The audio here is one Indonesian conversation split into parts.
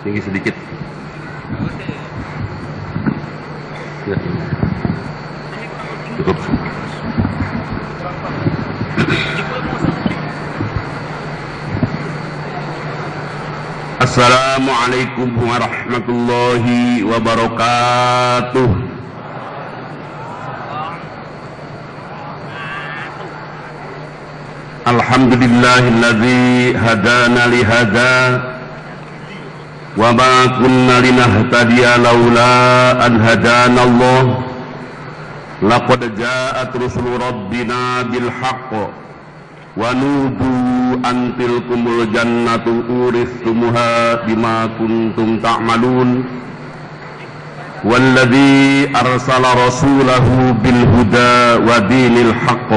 tinggi sedikit. Ya. Cukup. Assalamualaikum warahmatullahi wabarakatuh. Alhamdulillahilladzi hadana li hadza wa ma kunna linahtadiya laula an hadana Allah. Laqad ja'at rusulu rabbina bil haqq wa nudu an tilkumul jannatu uristumuha bima kuntum ta'malun. Walladzi arsala rasulahu bil huda wa dinil haqq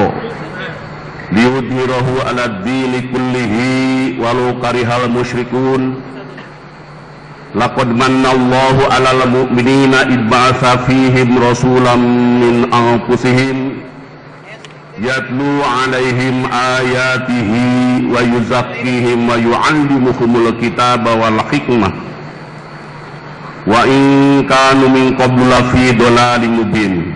liyudhhirahu 'ala ad-dini kullihi walau karihal musyrikun. Laqad mannallahu 'alal mu'minina id ba'atsa fihim rasulan min anfusihim yatlu 'alaihim ayatihi wa yuzakkihim wa yu'allimuhumul kitaba wal hikmah wa in kanu min qablu lafi dhalalin mubin.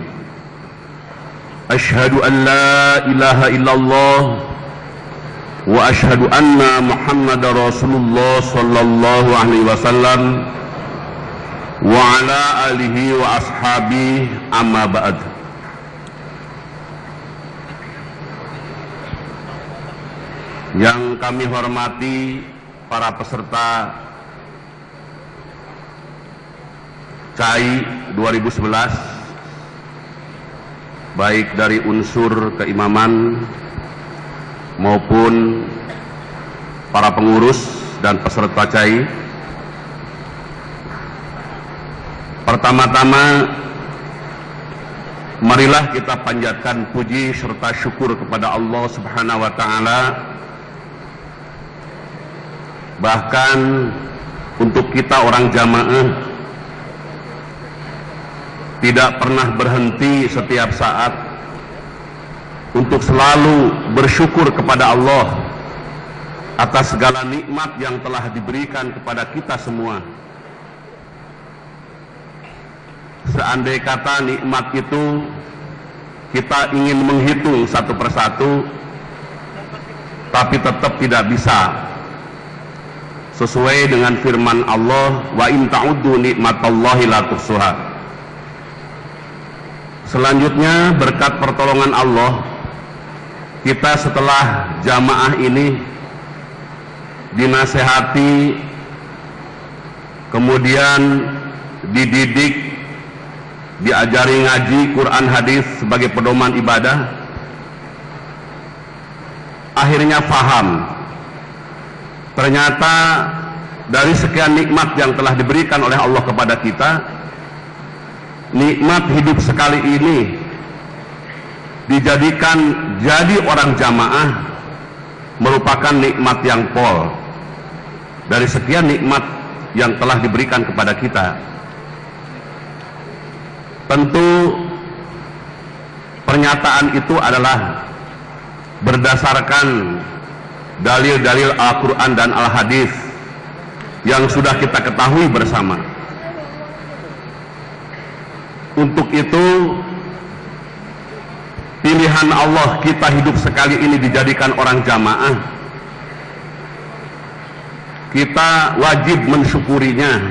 Asyhadu an la ilaha illallah wa asyhadu anna Muhammadar Rasulullah sallallahu alaihi wasallam wa ala alihi wa ashabihi, amma ba'd. Yang kami hormati para peserta CAI 2011, baik dari unsur keimaman maupun para pengurus dan peserta CAI. Pertama-tama, marilah kita panjatkan puji serta syukur kepada Allah Subhanahu wa Ta'ala. Bahkan untuk kita orang jamaah tidak pernah berhenti setiap saat untuk selalu bersyukur kepada Allah atas segala nikmat yang telah diberikan kepada kita semua. Seandai kata nikmat itu kita ingin menghitung satu persatu, tapi tetap tidak bisa. Sesuai dengan firman Allah, wa in ta'uddu nikmatallahi la tuhsuha. Selanjutnya, berkat pertolongan Allah, kita setelah jamaah ini dinasehati, kemudian dididik, diajari ngaji Quran hadis sebagai pedoman ibadah, akhirnya faham ternyata dari sekian nikmat yang telah diberikan oleh Allah kepada kita, nikmat hidup sekali ini dijadikan jadi orang jamaah merupakan nikmat yang pol dari sekian nikmat yang telah diberikan kepada kita. Tentu pernyataan itu adalah berdasarkan dalil-dalil Al-Quran dan Al-Hadis yang sudah kita ketahui bersama. Untuk itu, pilihan Allah kita hidup sekali ini dijadikan orang jamaah, kita wajib mensyukurinya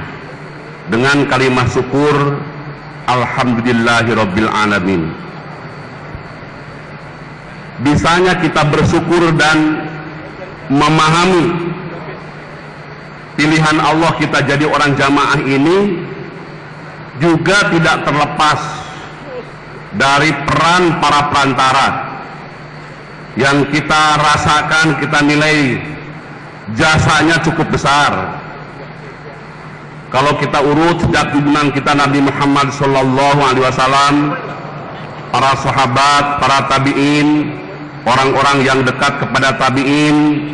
dengan kalimat syukur alhamdulillahirabbil alamin. Bisanya kita bersyukur dan memahami pilihan Allah kita jadi orang jamaah ini juga tidak terlepas dari peran para perantara yang kita rasakan, kita nilai jasanya cukup besar. Kalau kita urut sejak junjungan kita Nabi Muhammad sallallahu alaihi wasallam, para sahabat, para tabi'in, orang-orang yang dekat kepada tabi'in,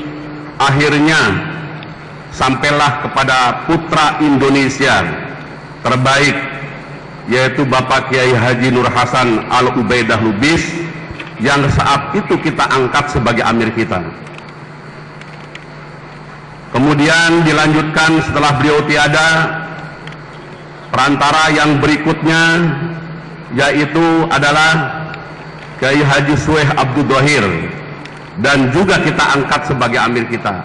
akhirnya sampailah kepada putra Indonesia terbaik, yaitu Bapak Kiai Haji Nur Hasan Al-Ubaidah Lubis, yang saat itu kita angkat sebagai amir kita. Kemudian dilanjutkan setelah beliau tiada, perantara yang berikutnya yaitu adalah Kiai Haji Sueh Abdul Dohir, dan juga kita angkat sebagai amir kita.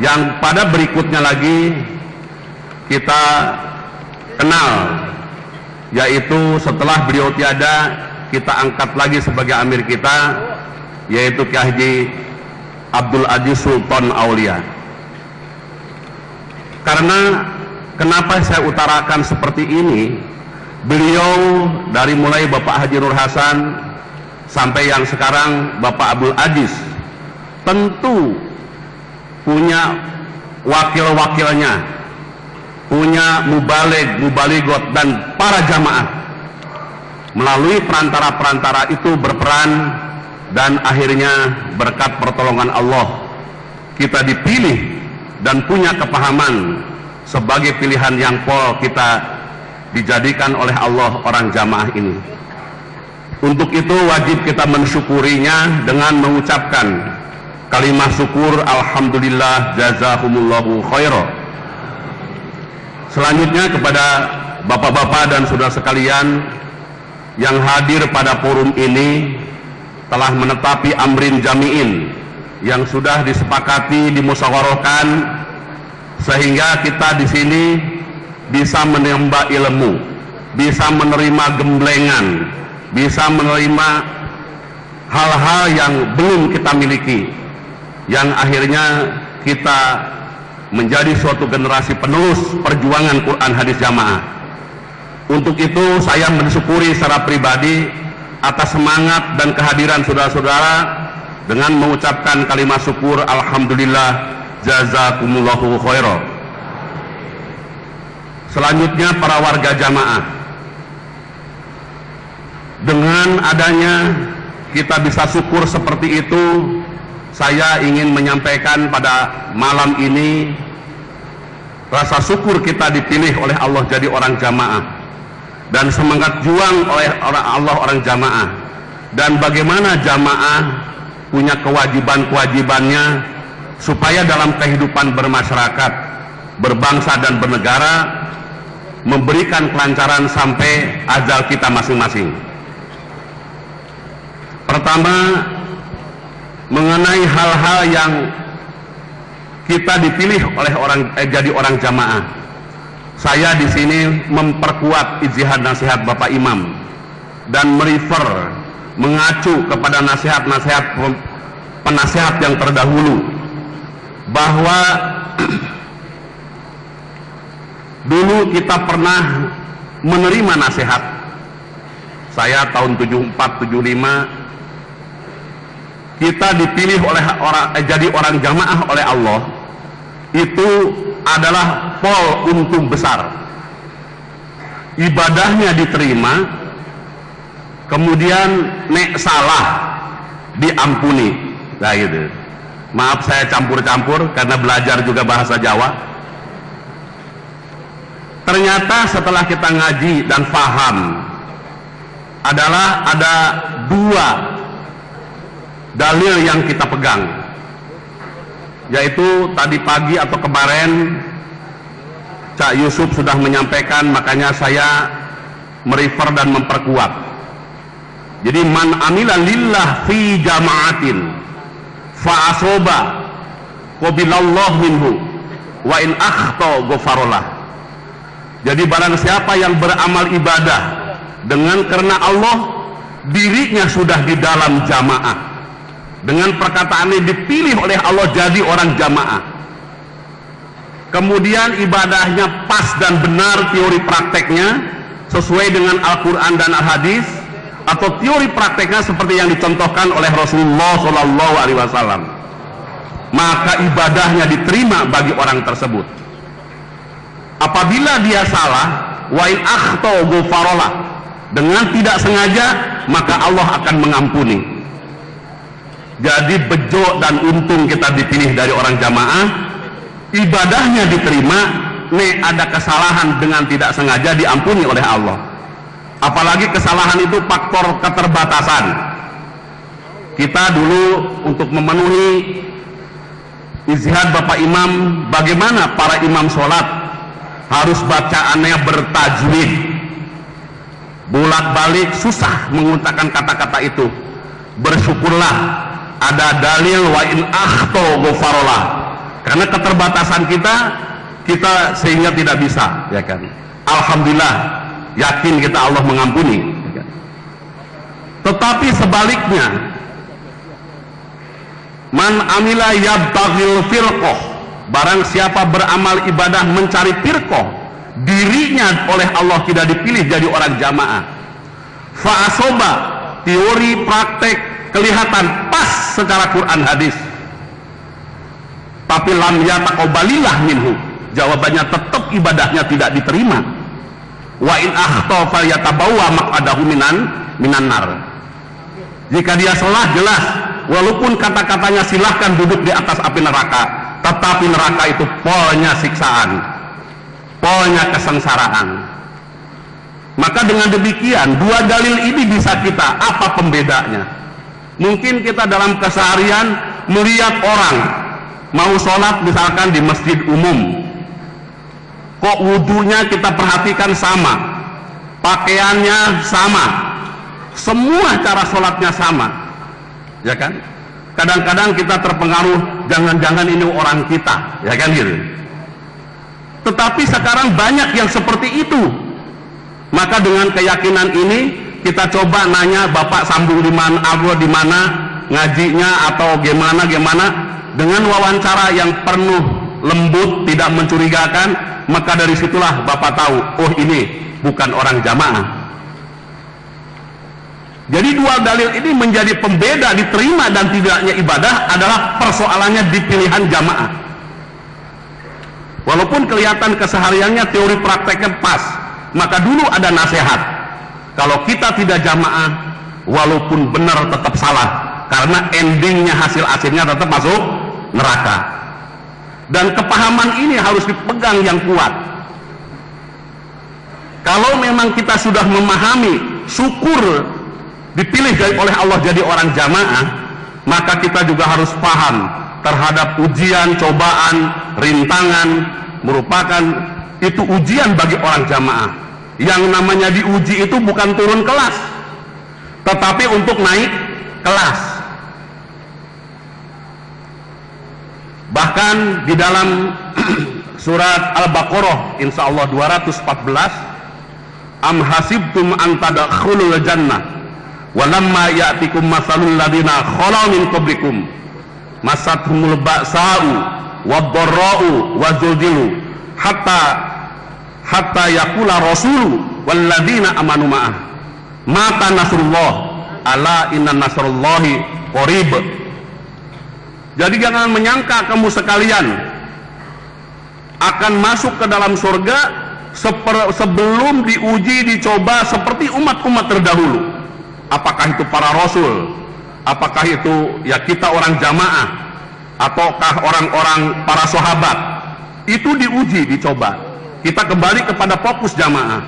Yang pada berikutnya lagi kita kenal, yaitu setelah beliau tiada kita angkat lagi sebagai amir kita, yaitu Kiai Haji Abdul Aziz Sultan Aulia. Karena kenapa saya utarakan seperti ini, beliau dari mulai Bapak Haji Nur Hasan sampai yang sekarang Bapak Abdul Aziz tentu punya wakil-wakilnya, punya mubaligot dan para jamaah. Melalui perantara-perantara itu berperan, dan akhirnya berkat pertolongan Allah kita dipilih dan punya kepahaman sebagai pilihan yang pol kita dijadikan oleh Allah orang jamaah ini. Untuk itu wajib kita mensyukurinya dengan mengucapkan kalimat syukur alhamdulillah jazakumullahu khairan. Selanjutnya kepada bapak-bapak dan saudara sekalian yang hadir pada forum ini, telah menetapi amrin jami'in yang sudah disepakati, dimusyawarahkan, sehingga kita di sini bisa menimba ilmu, bisa menerima gemblengan, bisa menerima hal-hal yang belum kita miliki, yang akhirnya kita menjadi suatu generasi penerus perjuangan Quran hadis jamaah. Untuk itu saya mensyukuri secara pribadi atas semangat dan kehadiran saudara-saudara dengan mengucapkan kalimat syukur alhamdulillah jazakumullahu khairan. Selanjutnya para warga jamaah, dengan adanya kita bisa syukur seperti itu, saya ingin menyampaikan pada malam ini rasa syukur kita dipilih oleh Allah jadi orang jamaah, dan semangat juang oleh Allah orang jamaah, dan bagaimana jamaah punya kewajiban-kewajibannya supaya dalam kehidupan bermasyarakat, berbangsa dan bernegara memberikan kelancaran sampai ajal kita masing-masing. Pertama, mengenai hal-hal yang kita dipilih oleh jadi orang jamaah, saya di sini memperkuat ijtihad nasihat Bapak Imam dan merefer, mengacu kepada nasihat-nasihat penasehat yang terdahulu, bahwa dulu kita pernah menerima nasihat. Saya tahun 74-75 kita dipilih oleh jadi orang jamaah oleh Allah, itu adalah pol untung besar. Ibadahnya diterima, kemudian nek salah diampuni. Nah gitu. Maaf saya campur-campur karena belajar juga bahasa Jawa. Ternyata setelah kita ngaji dan paham, adalah ada dua dalil yang kita pegang, yaitu tadi pagi atau kemarin Cak Yusuf sudah menyampaikan, makanya saya merefer dan memperkuat. Jadi man amila lillah fi jama'atin fa asoba qabilallahu minhu wa in akhta ghafarallah. Jadi barang siapa yang beramal ibadah dengan karena Allah, dirinya sudah di dalam jamaah, dengan perkataannya dipilih oleh Allah jadi orang jamaah, kemudian ibadahnya pas dan benar, teori prakteknya sesuai dengan Al-Quran dan Al-Hadis, atau teori prakteknya seperti yang dicontohkan oleh Rasulullah SAW, maka ibadahnya diterima bagi orang tersebut. Apabila dia salah, wa in akhta ghafarallah, dengan tidak sengaja, maka Allah akan mengampuni. Jadi bejo dan untung kita dipilih dari orang jamaah, ibadahnya diterima, ada kesalahan dengan tidak sengaja diampuni oleh Allah. Apalagi kesalahan itu faktor keterbatasan. Kita dulu untuk memenuhi ijtihad Bapak Imam, bagaimana para imam sholat harus bacaannya bertajwid, bolak-balik susah menggunakan kata-kata itu. Bersyukurlah ada dalil wa in akhto ghafarallah, karena keterbatasan kita sehingga tidak bisa, ya kan. Alhamdulillah, yakin kita Allah mengampuni, ya kan? Tetapi sebaliknya, man amila yabtaghil firqah, barang siapa beramal ibadah mencari firqah, dirinya oleh Allah tidak dipilih jadi orang jamaah. Fa asoba, teori praktek kelihatan pas secara Quran hadis, tapi lam yataqabbalillah minhu, jawabannya tetap ibadahnya tidak diterima. Wa in akhta falyatabawwa maq'adahu minan nar. Jika dia salah, jelas walaupun kata-katanya silahkan duduk di atas api neraka, tetapi neraka itu polnya siksaan, polnya kesengsaraan. Maka dengan demikian dua dalil ini bisa kita, apa pembedanya? Mungkin kita dalam keseharian melihat orang mau sholat misalkan di masjid umum, kok wudhunya kita perhatikan sama, pakaiannya sama, semua cara sholatnya sama, ya kan? Kadang-kadang kita terpengaruh, jangan-jangan ini orang kita, ya kan gitu. Tetapi sekarang banyak yang seperti itu. Maka dengan keyakinan ini kita coba nanya, Bapak sambung di mana, Agro di mana, ngajinya atau gimana dengan wawancara yang penuh lembut, tidak mencurigakan, maka dari situlah Bapak tahu, oh ini bukan orang jamaah. Jadi dua dalil ini menjadi pembeda diterima dan tidaknya ibadah adalah persoalannya di pilihan jamaah. Walaupun kelihatan kesehariannya teori prakteknya pas, maka dulu ada nasihat, kalau kita tidak jamaah walaupun benar tetap salah, karena endingnya hasil-hasilnya tetap masuk neraka. Dan kepahaman ini harus dipegang yang kuat. Kalau memang kita sudah memahami, syukur dipilih oleh Allah jadi orang jamaah, maka kita juga harus paham terhadap ujian, cobaan, rintangan, merupakan itu ujian bagi orang jamaah. Yang namanya diuji itu bukan turun kelas, tetapi untuk naik kelas. Bahkan di dalam surat Al-Baqarah insyaallah 214, am hasibtum an tadkhulul jannah walamma ya'tikum masalul ladina khala min qablikum masathumul ba'sa'u wad-dharra'u wazulzilu hatta yaqula rasulu walladzina amanu ma'ah mata nasrullah ala inna nasrullahi qarib. Jadi jangan menyangka kamu sekalian akan masuk ke dalam surga sebelum diuji, dicoba seperti umat-umat terdahulu. Apakah itu para rasul, apakah itu ya kita orang jamaah, ataukah orang-orang para sahabat, itu diuji, dicoba. Kita kembali kepada fokus jamaah.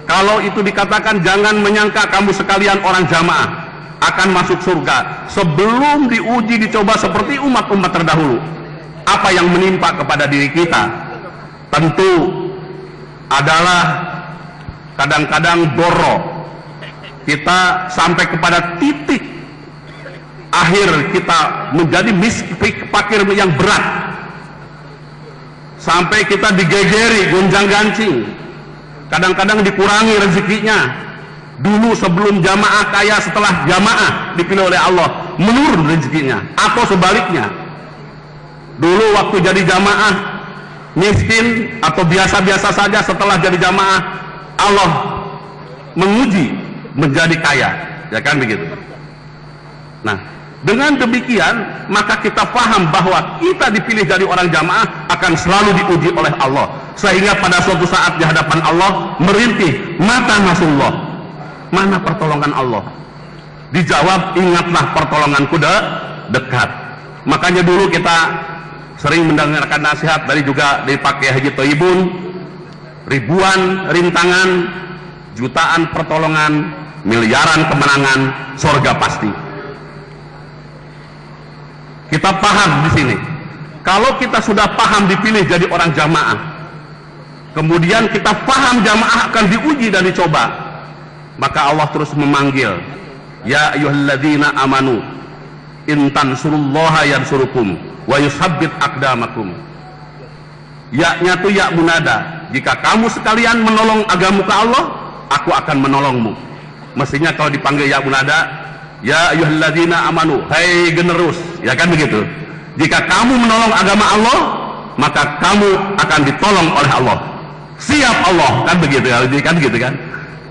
Kalau itu dikatakan jangan menyangka kamu sekalian orang jamaah akan masuk surga sebelum diuji, dicoba seperti umat-umat terdahulu. Apa yang menimpa kepada diri kita tentu adalah kadang-kadang doro, kita sampai kepada titik akhir kita menjadi fakir yang berat, sampai kita digegeri, gonjang-gancing, kadang-kadang dikurangi rezekinya. Dulu sebelum jamaah kaya, setelah jamaah dipilih oleh Allah menurun rezekinya, atau sebaliknya. Dulu waktu jadi jamaah miskin atau biasa-biasa saja, setelah jadi jamaah Allah menguji menjadi kaya, ya kan begitu. Nah, dengan demikian maka kita paham bahwa kita dipilih dari orang jamaah akan selalu diuji oleh Allah, sehingga pada suatu saat di hadapan Allah merintih, mata nasrullah, mana pertolongan Allah? Dijawab, ingatlah pertolonganku dekat. Makanya dulu kita sering mendengarkan nasihat dari juga dipakai Haji Thayyibun, ribuan rintangan, jutaan pertolongan, miliaran kemenangan, surga pasti. Kita paham di sini. Kalau kita sudah paham dipilih jadi orang jamaah, kemudian kita paham jamaah akan diuji dan dicoba, maka Allah terus memanggil, ya ayyuhalladzina amanu in tansurullaha yansurukum wa yutsabbit aqdamakum. Ya-nya tuh ya munada, jika kamu sekalian menolong agama Allah, aku akan menolongmu. Mestinya kalau dipanggil ya munada, ya ayyuhalladzina amanu, hai generus, ya kan begitu. Jika kamu menolong agama Allah, maka kamu akan ditolong oleh Allah. Siap Allah, kan begitu kan?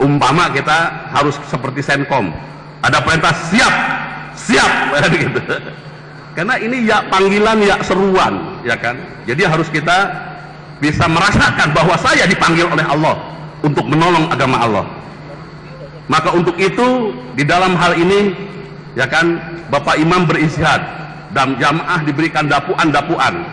Umpama kita harus seperti Senkom, ada perintah siap, gitu. Karena ini ya panggilan, ya seruan, ya kan? Jadi harus kita bisa merasakan bahwa saya dipanggil oleh Allah untuk menolong agama Allah. Maka untuk itu di dalam hal ini, ya kan, Bapak Imam beristihad dan jamaah diberikan dapuan-dapuan.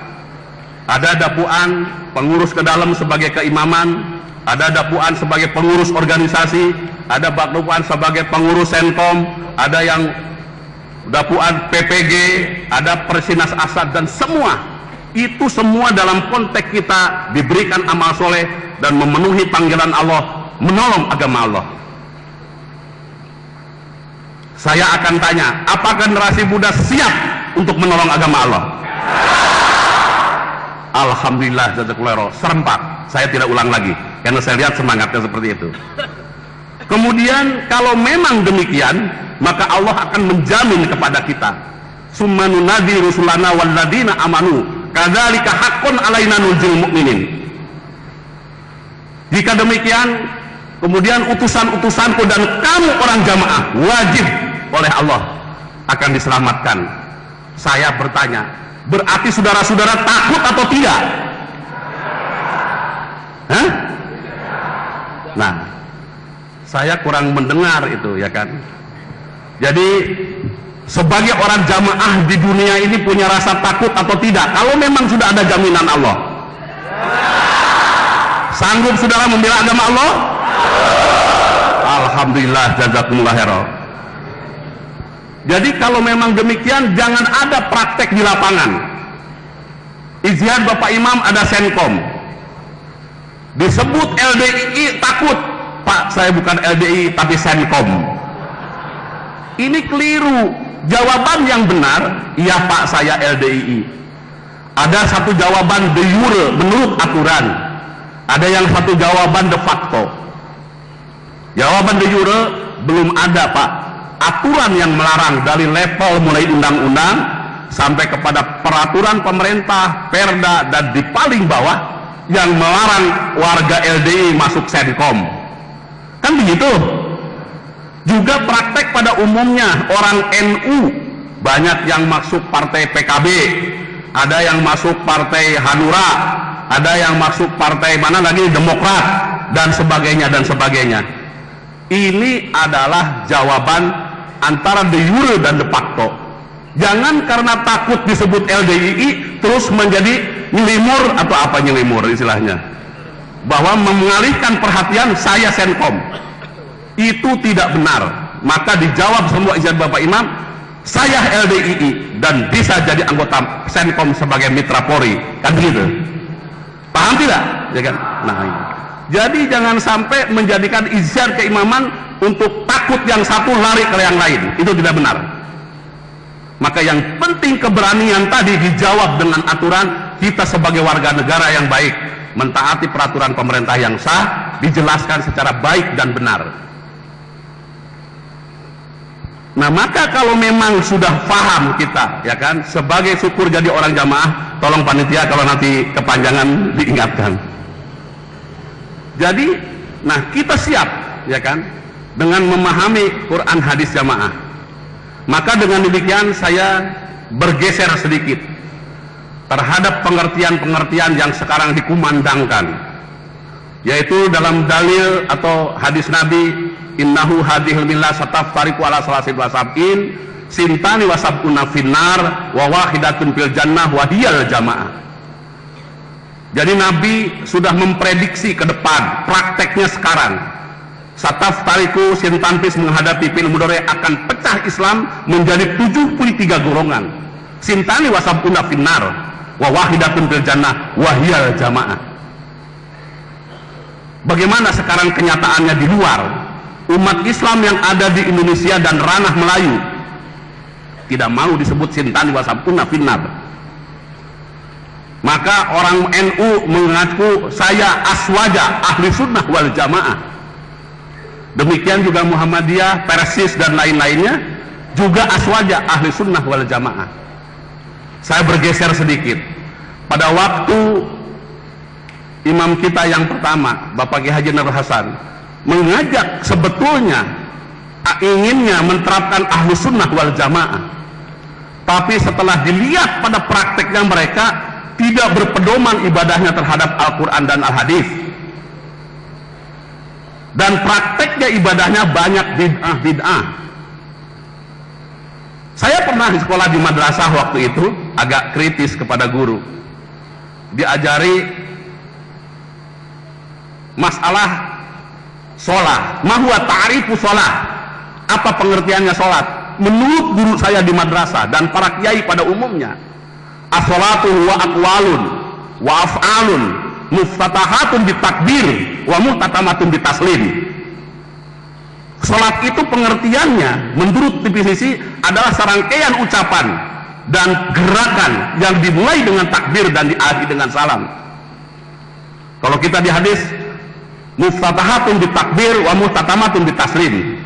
Ada dapuan pengurus ke dalam sebagai keimaman, ada dapuan sebagai pengurus organisasi, ada dapuan sebagai pengurus Senkom, ada yang dapuan PPG, ada Persinas Asad, dan semua itu semua dalam konteks kita diberikan amal soleh dan memenuhi panggilan Allah, menolong agama Allah. Saya akan tanya, apakah generasi muda siap untuk menolong agama Allah? Alhamdulillah, jazakallahu serempak. Saya tidak ulang lagi karena saya lihat semangatnya seperti itu. Kemudian kalau memang demikian, maka Allah akan menjamin kepada kita, summa nunadi rusulana walladzina amanu kadzalika haqqun alaina nurjul mu'minin. Jika demikian, kemudian utusan-utusanku dan kamu orang jamaah wajib oleh Allah akan diselamatkan. Saya bertanya, berarti saudara-saudara takut atau tidak? Hah? Nah, saya kurang mendengar itu, ya kan? Jadi sebagai orang jamaah di dunia ini punya rasa takut atau tidak? Kalau memang sudah ada jaminan Allah, sanggup saudara membela agama Allah? Alhamdulillah, jazakumullah khairan. Jadi kalau memang demikian, jangan ada praktek di lapangan. Ijtihad Bapak Imam ada Senkom, disebut LDII takut, Pak saya bukan LDII tapi Senkom. Ini keliru. Jawaban yang benar, iya Pak saya LDII. Ada satu jawaban de jure menurut aturan, ada yang satu jawaban de facto. Jawaban de jure belum ada Pak aturan yang melarang dari level mulai undang-undang sampai kepada peraturan pemerintah, perda, dan di paling bawah yang melarang warga LDI masuk Senkom. Kan begitu. Juga praktek pada umumnya orang NU, banyak yang masuk partai PKB, ada yang masuk partai Hanura, ada yang masuk partai mana lagi, Demokrat, dan sebagainya dan sebagainya. Ini adalah jawaban antara de jure dan de facto. Jangan karena takut disebut LDII terus menjadi nyelimur, atau apa nyelimur istilahnya, bahwa mengalihkan perhatian saya Senkom. Itu tidak benar. Maka dijawab semua ijtihad Bapak Imam, saya LDII dan bisa jadi anggota Senkom sebagai mitra Polri, kan begitu. Paham tidak? Ya kan? Nah, ini. Jadi jangan sampai menjadikan ijtihad keimaman untuk takut yang satu lari ke yang lain. Itu tidak benar. Maka yang penting keberanian tadi dijawab dengan aturan. Kita sebagai warga negara yang baik mentaati peraturan pemerintah yang sah, dijelaskan secara baik dan benar. Nah, maka kalau memang sudah paham kita, ya kan, sebagai syukur jadi orang jamaah, tolong panitia kalau nanti kepanjangan diingatkan. Jadi, nah kita siap, ya kan, dengan memahami Quran hadis jamaah. Maka dengan demikian saya bergeser sedikit terhadap pengertian-pengertian yang sekarang dikumandangkan, yaitu dalam dalil atau hadis Nabi, innahu hadhil millah sataftariqu ala salasin wa sab'in sintani wa sab'una finnar wa wahidatun fil jannah wa hiyal jamaah. Jadi Nabi sudah memprediksi ke depan, prakteknya sekarang. Sataftariqu sintanpis menghadapi fil mudhari akan pecah Islam menjadi 73 golongan. Sintani wasabuna finnar wa wahidatun fil jannah wahiyal jamaah. Bagaimana sekarang kenyataannya di luar? Umat Islam yang ada di Indonesia dan ranah Melayu tidak mau disebut sintani wasabuna finnar. Maka orang NU mengaku saya aswaja ahli sunnah wal jamaah. Demikian juga Muhammadiyah, Persis dan lain-lainnya juga aswaja ahli sunnah wal jamaah. Saya bergeser sedikit. Pada waktu imam kita yang pertama, Bapak Kiai Haji Nur Hasan, mengajak sebetulnya inginnya menerapkan ahli sunnah wal jamaah. Tapi setelah dilihat pada prakteknya mereka tidak berpedoman ibadahnya terhadap Al-Quran dan Al-Hadis, dan prakteknya ibadahnya banyak bid'ah. Saya pernah di sekolah di madrasah waktu itu agak kritis kepada guru, diajari masalah sholat, mahwa ta'rifu sholat, apa pengertiannya sholat. Menurut guru saya di madrasah dan para kiai pada umumnya, as-sholatu wa aqwalun wa af'alun muftatahatun bitakbir wa muhtatamatun bitaslim. Salat itu pengertiannya menurut definisi adalah serangkaian ucapan dan gerakan yang dimulai dengan takbir dan diakhiri dengan salam. Kalau kita di hadis muftatahatun bitakbir wa muhtatamatun bitaslim.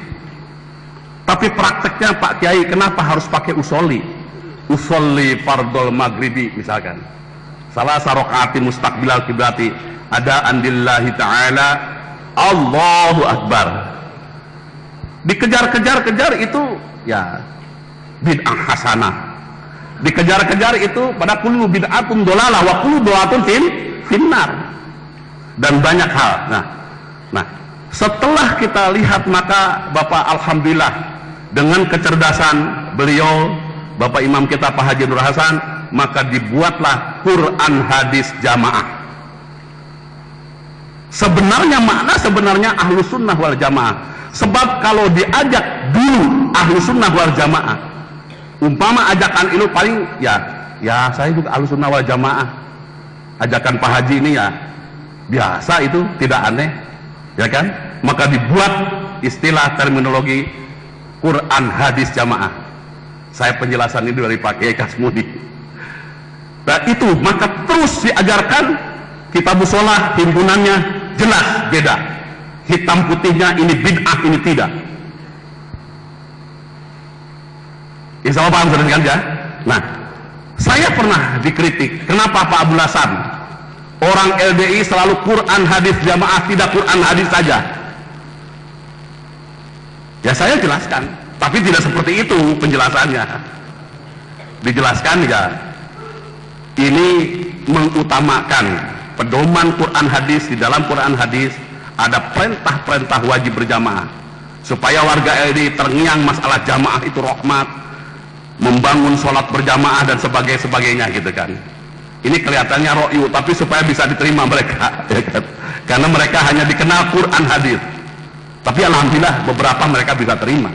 Tapi prakteknya Pak Kiai kenapa harus pakai usolli? Usolli fardol maghribi misalkan, salah sarokaatin mustaqbilal kiblati, ada andillahi ta'ala, Allahu Akbar. Dikejar-kejar itu ya bid'ah hasanah. Dikejar-kejar itu pada kullu bid'atun dolalah wa kullu dolatun finnar, dan banyak hal. Nah, setelah kita lihat, maka Bapak alhamdulillah dengan kecerdasan beliau Bapak Imam kita Pak Haji Nur Hasan, maka dibuatlah Quran hadis jamaah. Sebenarnya ahlu sunnah wal jamaah. Sebab kalau diajak dulu ahlu sunnah wal jamaah, umpama ajakan itu paling ya saya juga ahlu sunnah wal jamaah. Ajakan Pak Haji ini ya biasa, itu tidak aneh, ya kan? Maka dibuat istilah terminologi Quran hadis jamaah. Saya penjelasan ini dari Pak Kiai Kasmudi. Nah itu, maka terus diajarkan kitab sholat, himpunannya jelas beda, hitam putihnya ini bid'ah, ini tidak. Insya Allah paham saudara ya. Nah, saya pernah dikritik, kenapa Pak Abdul Hasan orang LDI selalu Quran hadis jamaah, tidak Quran hadis saja? Ya saya jelaskan, tapi tidak seperti itu penjelasannya. Dijelaskan ya, ini mengutamakan pedoman Quran hadis. Di dalam Quran hadis ada perintah-perintah wajib berjamaah, supaya warga LDI terngiang masalah jamaah itu rahmat, membangun sholat berjamaah dan sebagainya gitu kan. Ini kelihatannya ro'yu, tapi supaya bisa diterima mereka, ya kan? Karena mereka hanya dikenal Quran hadis. Tapi alhamdulillah beberapa mereka bisa terima,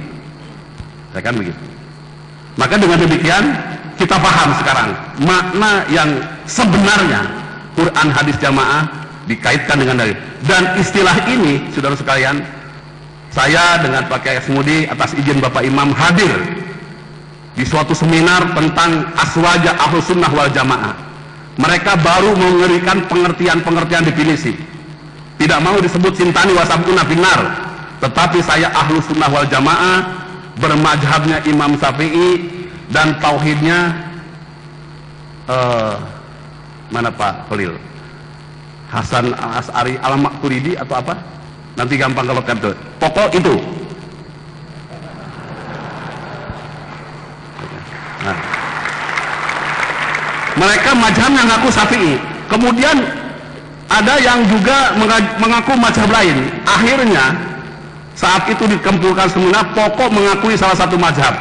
ya kan begitu. Maka dengan demikian kita paham sekarang makna yang sebenarnya Quran hadis jamaah dikaitkan dengan dalil. Dan istilah ini, saudara sekalian, saya dengan Pak Kiai Kasmudi atas izin Bapak Imam hadir di suatu seminar tentang aswaja ahlus sunnah wal jamaah. Mereka baru memberikan pengertian definisi. Tidak mau disebut sintani wasabuna finnar, tetapi saya ahlu sunnah wal jamaah, bermazhabnya Imam Syafi'i, dan tauhidnya mana Pak Khalil? Hasan Al-As'ari Al-Maturidi atau apa? Nanti gampang kalau kan tuh. Pokok itu. Nah, mereka mazhabnya ngaku Syafi'i. Kemudian ada yang juga mengaku mazhab lain. Akhirnya saat itu dikumpulkan semua, pokok mengakui salah satu mazhab,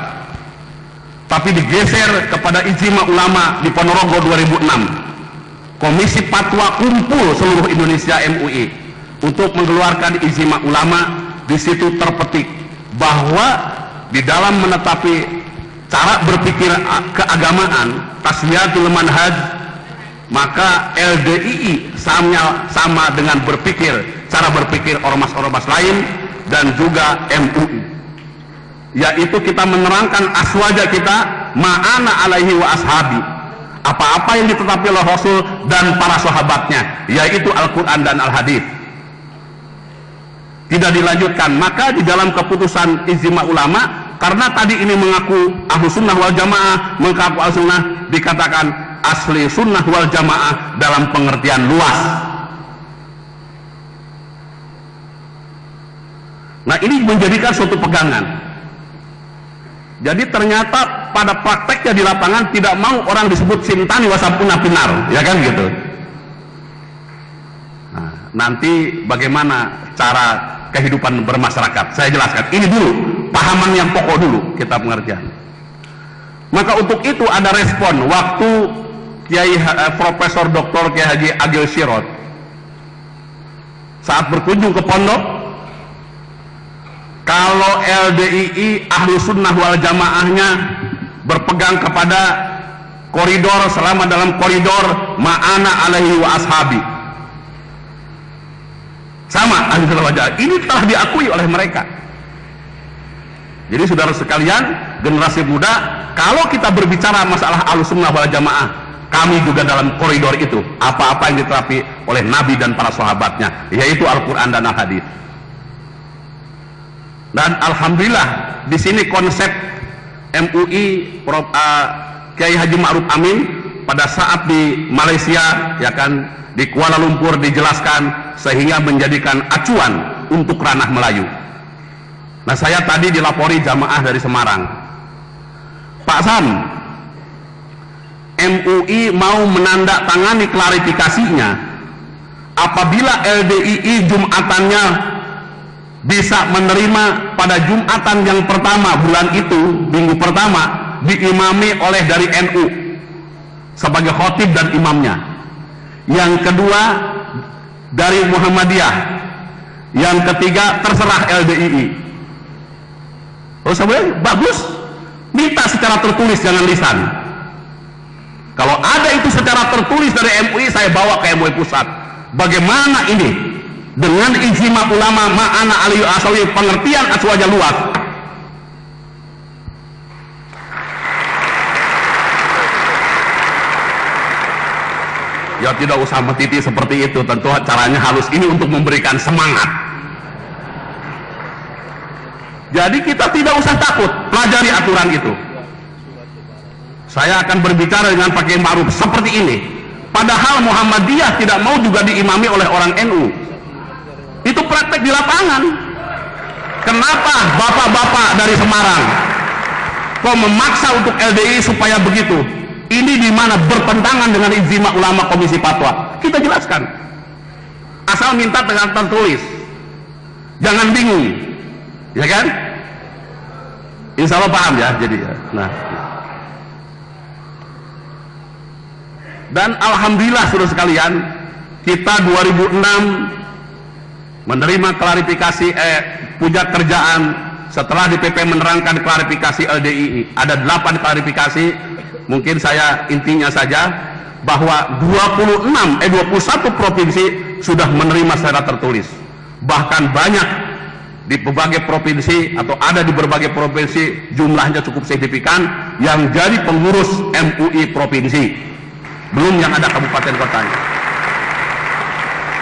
tapi digeser kepada ijma ulama di Ponorogo 2006. Komisi Fatwa kumpul seluruh Indonesia MUI untuk mengeluarkan ijma ulama. Di situ terpetik bahwa di dalam menetapi cara berpikir keagamaan, taswiyatul manhaj, maka LDII sama dengan cara berpikir ormas-ormas lain dan juga MUI, yaitu kita menerangkan aswaja kita ma'ana alaihi wa ashabi, apa-apa yang ditetapi oleh Rasul dan para sahabatnya, yaitu Al-Quran dan Al-Hadis. Tidak dilanjutkan. Maka di dalam keputusan ijma ulama, karena tadi ini mengaku ahlu sunnah wal jamaah, mengaku ahlu sunnah, dikatakan asli sunnah wal jamaah dalam pengertian luas. Nah, ini menjadikan suatu pegangan. Jadi ternyata pada prakteknya di lapangan tidak mau orang disebut sintani wasapuna pinar, ya kan gitu. Nah, nanti bagaimana cara kehidupan bermasyarakat, saya jelaskan. Ini dulu pahaman yang pokok dulu kita pengertian. Maka untuk itu ada respon waktu Kiai Profesor Dr. Kiai Haji Agil Sirot saat berkunjung ke pondok, kalau LDII ahlu sunnah wal jamaahnya berpegang kepada koridor, selama dalam koridor ma'ana alaihi wa ashabi, sama ahlu sunnah wal jamaah, ini telah diakui oleh mereka. Jadi saudara sekalian, generasi muda, kalau kita berbicara masalah ahlu sunnah wal jamaah, kami juga dalam koridor itu, apa-apa yang diterapi oleh Nabi dan para sahabatnya, yaitu Al-Quran dan Al-Hadis. Dan alhamdulillah di sini konsep MUI Kiai Haji Ma'ruf Amin pada saat di Malaysia, ya kan, di Kuala Lumpur dijelaskan sehingga menjadikan acuan untuk ranah Melayu. Nah, saya tadi dilapori jamaah dari Semarang, Pak Sam, MUI mau menandatangani klarifikasinya apabila LDII Jumatannya bisa menerima pada Jumatan yang pertama bulan itu, minggu pertama, diimami oleh dari NU sebagai khotib dan imamnya, yang kedua dari Muhammadiyah, yang ketiga terserah LDII. Oh, sebenarnya bagus, minta secara tertulis, jangan lisan. Kalau ada itu secara tertulis dari MUI, saya bawa ke MUI pusat. Bagaimana ini dengan ijma ulama ma'ana alaihi asawi, pengertian aswaja luas. Ya tidak usah metiti seperti itu, tentu caranya halus, ini untuk memberikan semangat. Jadi kita tidak usah takut, pelajari aturan itu. Saya akan berbicara dengan pakai ma'ruf seperti ini. Padahal Muhammadiyah tidak mau juga diimami oleh orang NU. Itu praktek di lapangan. Kenapa bapak-bapak dari Semarang kok memaksa untuk LDI supaya begitu? Ini di mana bertentangan dengan ijma ulama komisi fatwa. Kita jelaskan. Asal minta dengan tertulis. Jangan bingung. Ya kan? Insya Allah paham ya, jadi ya. Nah. Dan alhamdulillah saudara sekalian, kita 2006 menerima klarifikasi puja kerjaan setelah DPP menerangkan klarifikasi LDII. Ada 8 klarifikasi, mungkin saya intinya saja bahwa 21 provinsi sudah menerima secara tertulis. Bahkan banyak di berbagai provinsi atau ada di berbagai provinsi, jumlahnya cukup signifikan yang jadi pengurus MUI provinsi, belum yang ada kabupaten kotanya.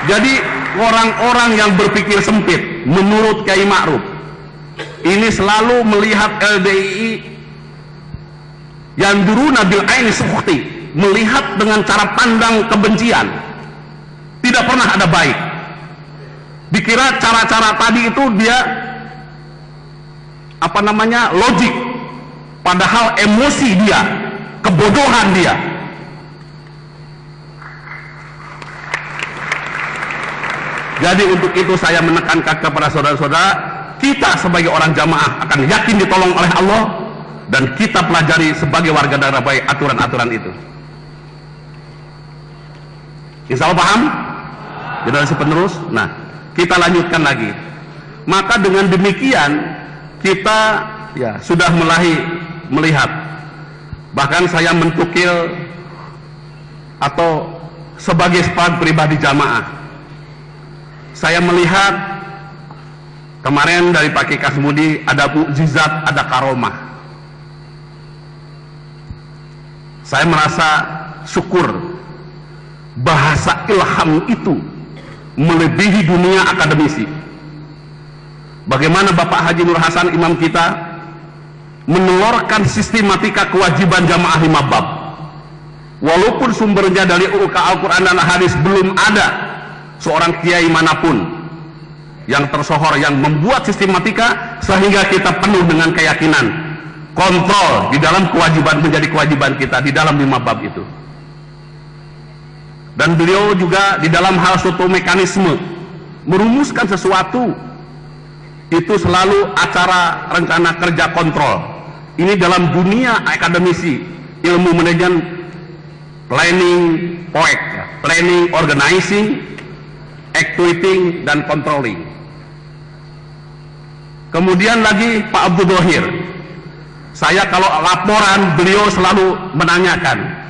Jadi orang-orang yang berpikir sempit menurut Kiai Ma'ruf ini selalu melihat LDII yang duruna bil aini sukhti, melihat dengan cara pandang kebencian, tidak pernah ada baik. Dikira cara-cara tadi itu dia logik, padahal emosi dia, kebodohan dia. Jadi untuk itu saya menekankan kepada saudara-saudara, kita sebagai orang jamaah akan yakin ditolong oleh Allah, dan kita pelajari sebagai warga negara baik aturan-aturan itu. Insya Allah paham? Generasi penerus. Nah, kita lanjutkan lagi. Maka dengan demikian kita ya sudah mulai melihat, bahkan saya mentukil atau sebagai pribadi jamaah, saya melihat kemarin dari Pak Ki Kasmudi ada mukjizat, ada karomah. Saya merasa syukur bahasa ilham itu melebihi dunia akademisi. Bagaimana Bapak Haji Nur Hasan imam kita menelurkan sistematika kewajiban jamaah 5 bab, walaupun sumbernya dari Al-Quran dan hadis, belum ada seorang kiai manapun yang tersohor yang membuat sistematika sehingga kita penuh dengan keyakinan kontrol di dalam kewajiban, menjadi kewajiban kita di dalam 5 bab itu. Dan beliau juga di dalam hal suatu mekanisme merumuskan sesuatu itu selalu acara rencana kerja kontrol. Ini dalam dunia akademisi, ilmu manajemen, planning, planning, organizing, actuating, dan controlling. Kemudian lagi Pak Abdul Dohir, saya kalau laporan beliau selalu menanyakan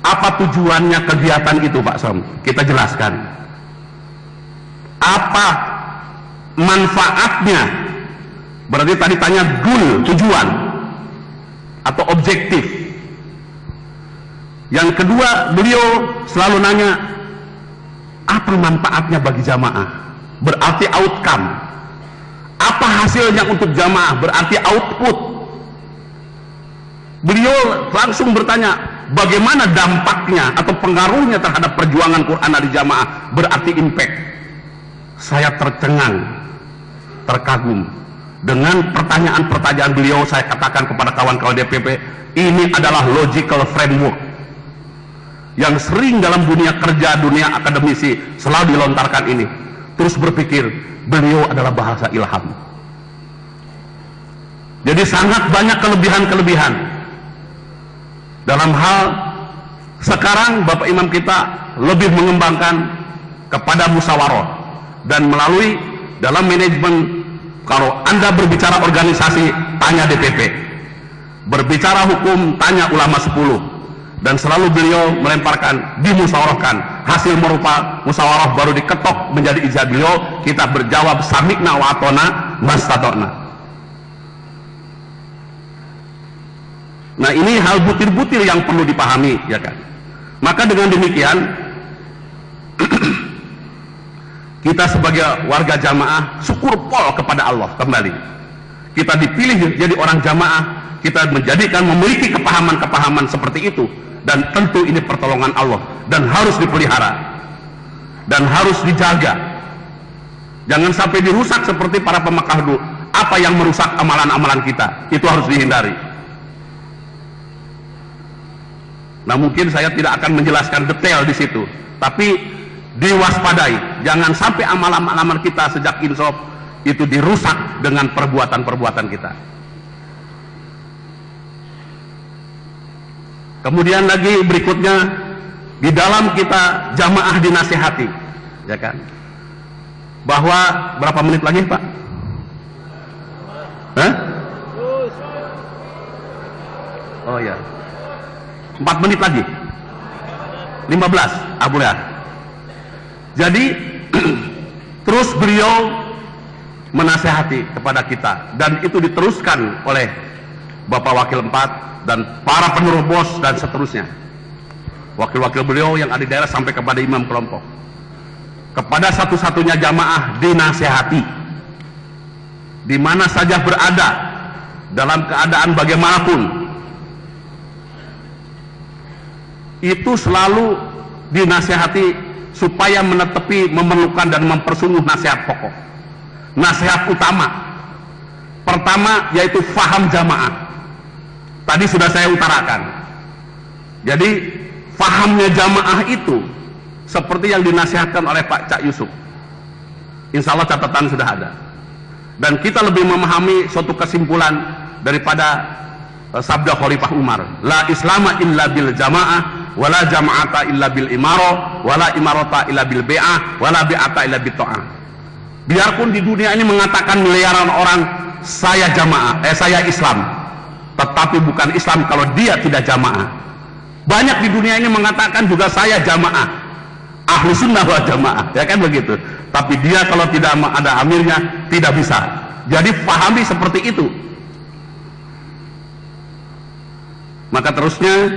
apa tujuannya kegiatan itu Pak Som, kita jelaskan apa manfaatnya. Berarti tadi tanya goal, tujuan atau objektif. Yang kedua, beliau selalu nanya apa manfaatnya bagi jamaah, berarti outcome. Apa hasilnya untuk jamaah, berarti output. Beliau langsung bertanya bagaimana dampaknya atau pengaruhnya terhadap perjuangan Quran di jamaah, berarti impact. Saya tercengang, terkagum dengan pertanyaan-pertanyaan beliau. Saya katakan kepada kawan-kawan DPP, ini adalah logical framework yang sering dalam dunia kerja, dunia akademisi selalu dilontarkan ini. Terus berpikir, beliau adalah bahasa ilham. Jadi sangat banyak kelebihan-kelebihan dalam hal sekarang. Bapak Imam kita lebih mengembangkan kepada musyawarah, dan melalui dalam manajemen. Kalau Anda berbicara organisasi, tanya DPP, berbicara hukum, tanya ulama 10, dan selalu beliau melemparkan, dimusyawarahkan, hasil merupa musyawarah baru diketok menjadi ijazah beliau. Kita berjawab sami'na wa atona mastata'na. Nah, ini hal butir-butir yang perlu dipahami, ya kan. Maka dengan demikian kita sebagai warga jamaah syukur pol kepada Allah kembali. Kita dipilih jadi orang jamaah, kita memiliki kepahaman-kepahaman seperti itu, dan tentu ini pertolongan Allah dan harus dipelihara dan harus dijaga. Jangan sampai dirusak seperti para pemakah dulu. Apa yang merusak amalan-amalan kita itu harus dihindari. Nah, mungkin saya tidak akan menjelaskan detail di situ, tapi diwaspadai, jangan sampai amalan-amalan kita sejak insaf itu dirusak dengan perbuatan-perbuatan kita. Kemudian lagi berikutnya, di dalam kita jamaah dinasihati, ya kan, bahwa berapa menit lagi Pak? Hah? Oh ya, 4 menit lagi, 15 boleh. Jadi terus beliau menasehati kepada kita, dan itu diteruskan oleh Bapak Wakil 4 dan para penerus bos dan seterusnya, wakil-wakil beliau yang ada di daerah sampai kepada imam kelompok. Kepada satu-satunya jamaah dinasehati, di mana saja berada, dalam keadaan bagaimanapun, itu selalu dinasehati supaya menetepi, memerlukan dan mempersungguh nasihat pokok, nasihat utama. Pertama yaitu faham jamaah. Tadi sudah saya utarakan. Jadi fahamnya jamaah itu seperti yang dinasihatkan oleh Pak Cak Yusuf. Insya Allah catatan sudah ada. Dan kita lebih memahami suatu kesimpulan daripada sabda Khalifah Umar, la islama illa bil jamaah, wala jama'ata illa bil imaro, wala imarota illa bil be'ah, wala be'ata illa bil to'ah. Biarpun di dunia ini mengatakan miliaran orang saya jamaah, saya Islam, tetapi bukan Islam kalau dia tidak jamaah. Banyak di dunia ini mengatakan juga saya jamaah, ahlu sunnah wal jamaah, ya kan begitu. Tapi dia kalau tidak ada amirnya tidak bisa. Jadi pahami seperti itu. Maka terusnya